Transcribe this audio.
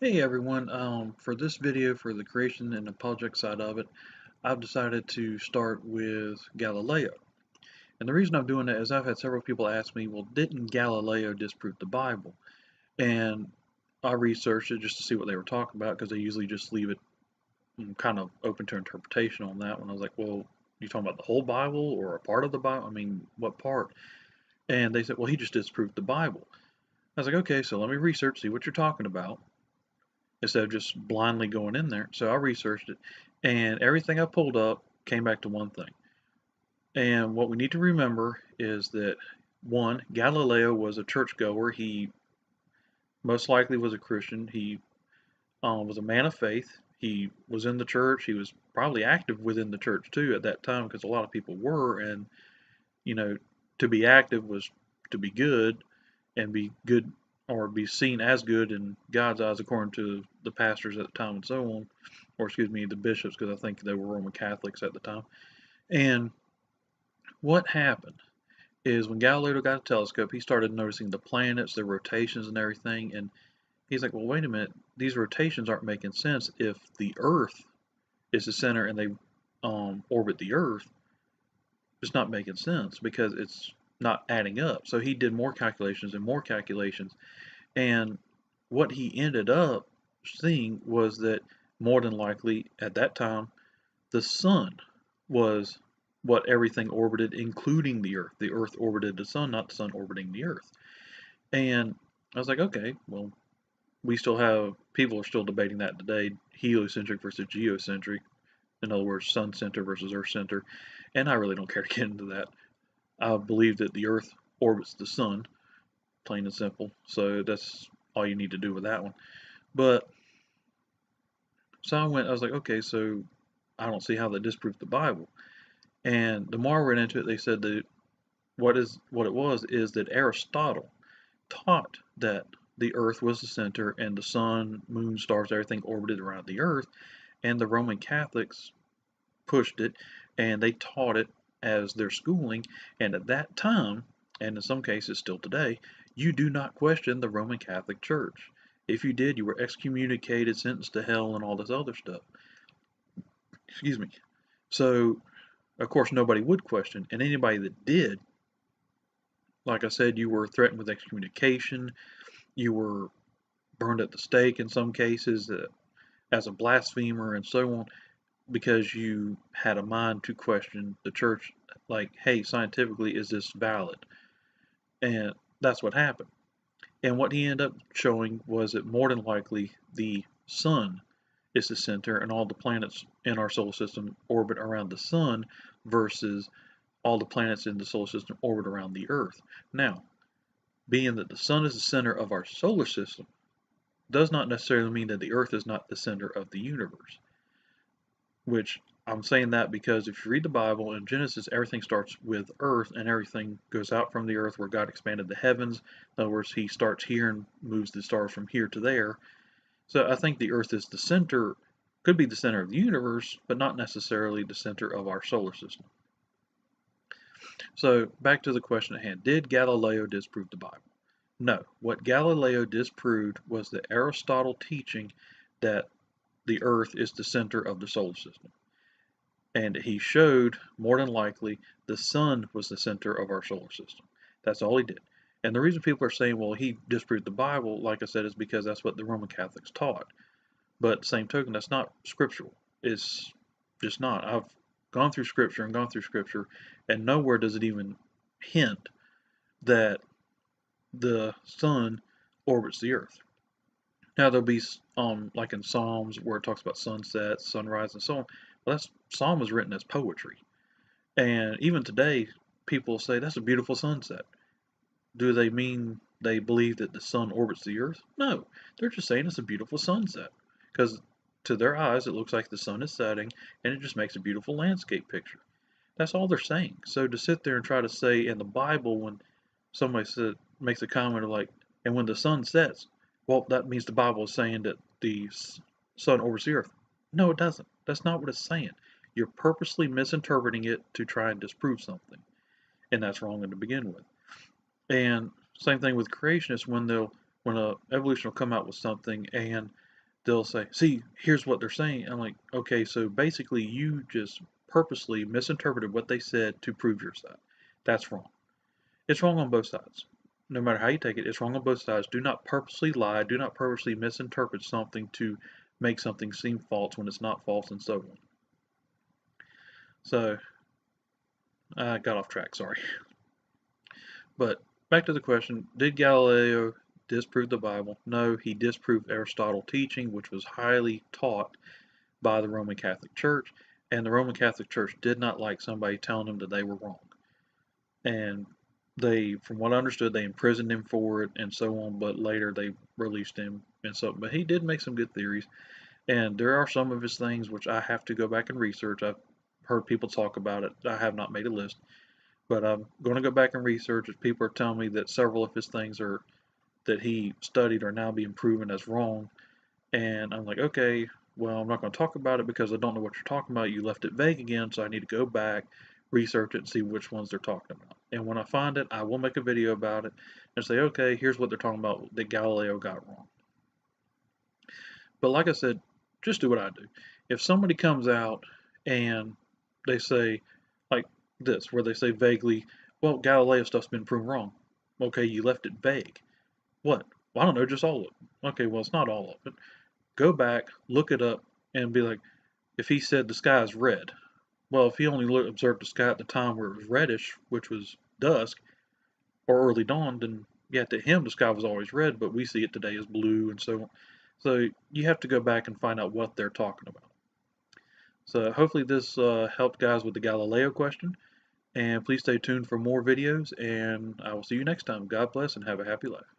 Hey everyone, for this video for the creation and apologetic side of it, I've decided to start with Galileo. And the reason I'm doing that is I've had several people ask me, well, didn't Galileo disprove the Bible? And I researched it just to see what they were talking about because they usually just leave it kind of open to interpretation on that one. I was like, well, you talking about the whole Bible or a part of the Bible? I mean, what part? And they said, well, he just disproved the Bible. I was like, okay, so let me research, see what you're talking about instead of just blindly going in there. So I researched it, and everything I pulled up came back to one thing. And what we need to remember is that one, Galileo was a churchgoer. He most likely was a Christian. He was a man of faith. He was in the church. He was probably active within the church too at that time because a lot of people were. And you know, to be active was to be good, and be good or be seen as good in God's eyes according to the pastors at the time and so on, or excuse me, the bishops, because I think they were Roman Catholics at the time. And what happened is when Galileo got a telescope, he started noticing the planets, their rotations, and everything. And he's like, well, wait a minute, these rotations aren't making sense if the Earth is the center and they orbit the Earth. It's not making sense because it's not adding up. So he did more calculations and more calculations. And what he ended up seeing was that more than likely at that time, the sun was what everything orbited, including the Earth. The Earth orbited the sun, not the sun orbiting the Earth. And I was like, okay, well, we still have people are still debating that today, heliocentric versus geocentric. In other words, sun center versus Earth center. And I really don't care to get into that. I believe that the Earth orbits the sun, plain and simple. So that's all you need to do with that one. But so I was like, okay, so I don't see how that disproved the Bible. And the more I read into it, they said that what it was is that Aristotle taught that the Earth was the center and the sun, moon, stars, everything orbited around the Earth, and the Roman Catholics pushed it and they taught it as their schooling. And at that time, and in some cases still today, you do not question the Roman Catholic Church. If you did, you were excommunicated, sentenced to hell, and all this other stuff. Excuse me. So, of course, nobody would question, and anybody that did, like I said, you were threatened with excommunication, you were burned at the stake in some cases as a blasphemer, and so on, because you had a mind to question the church, like, hey, scientifically, is this valid? And that's what happened. And what he ended up showing was that more than likely the sun is the center and all the planets in our solar system orbit around the sun versus all the planets in the solar system orbit around the earth. Now, being that the sun is the center of our solar system does not necessarily mean that the earth is not the center of the universe, which I'm saying that because if you read the Bible in Genesis, everything starts with earth and everything goes out from the earth where God expanded the heavens. In other words, he starts here and moves the stars from here to there. So I think the earth is the center, could be the center of the universe, but not necessarily the center of our solar system. So back to the question at hand. Did Galileo disprove the Bible? No. What Galileo disproved was the Aristotle teaching that the earth is the center of the solar system. And he showed, more than likely, the sun was the center of our solar system. That's all he did. And the reason people are saying, well, he disproved the Bible, like I said, is because that's what the Roman Catholics taught. But same token, that's not scriptural. It's just not. I've gone through scripture and gone through scripture, and nowhere does it even hint that the sun orbits the earth. Now there'll be like in Psalms where it talks about sunsets, sunrise, and so on. Well, that psalm was written as poetry, and even today, people say that's a beautiful sunset. Do they mean they believe that the sun orbits the earth? No, they're just saying it's a beautiful sunset because to their eyes it looks like the sun is setting, and it just makes a beautiful landscape picture. That's all they're saying. So to sit there and try to say in the Bible when makes a comment of like, and when the sun sets, well, that means the Bible is saying that the sun orbits the earth. No, it doesn't. That's not what it's saying. You're purposely misinterpreting it to try and disprove something, and that's wrong to begin with. And same thing with creationists when when a evolution will come out with something and they'll say, see, here's what they're saying. I'm like, okay, so basically you just purposely misinterpreted what they said to prove your side. That's wrong. It's wrong on both sides. No matter how you take it, it's wrong on both sides. Do not purposely lie. Do not purposely misinterpret something to make something seem false when it's not false, and so on. So, I got off track, sorry. But back to the question, did Galileo disprove the Bible? No, he disproved Aristotle's teaching, which was highly taught by the Roman Catholic Church, and the Roman Catholic Church did not like somebody telling them that they were wrong. And they, from what I understood, they imprisoned him for it and so on, but later they released him and so. But he did make some good theories, and there are some of his things which I have to go back and research. I've heard people talk about it. I have not made a list, but I'm going to go back and research it. People are telling me that several of his things are that he studied are now being proven as wrong, and I'm like, okay, well, I'm not going to talk about it because I don't know what you're talking about. You left it vague again, so I need to go back, research it, and see which ones they're talking about. And when I find it, I will make a video about it and say, okay, here's what they're talking about that Galileo got wrong. But like I said, just do what I do. If somebody comes out and they say, like this, where they say vaguely, well, Galileo stuff's been proven wrong. Okay, you left it vague. What? Well, I don't know, just all of it. Okay, well, it's not all of it. Go back, look it up, and be like, if he said the sky is red, well, if he only observed the sky at the time where it was reddish, which was dusk or early dawn, then yeah, to him the sky was always red, but we see it today as blue and so on. So you have to go back and find out what they're talking about. So hopefully this helped guys with the Galileo question, and please stay tuned for more videos, and I will see you next time. God bless and have a happy life.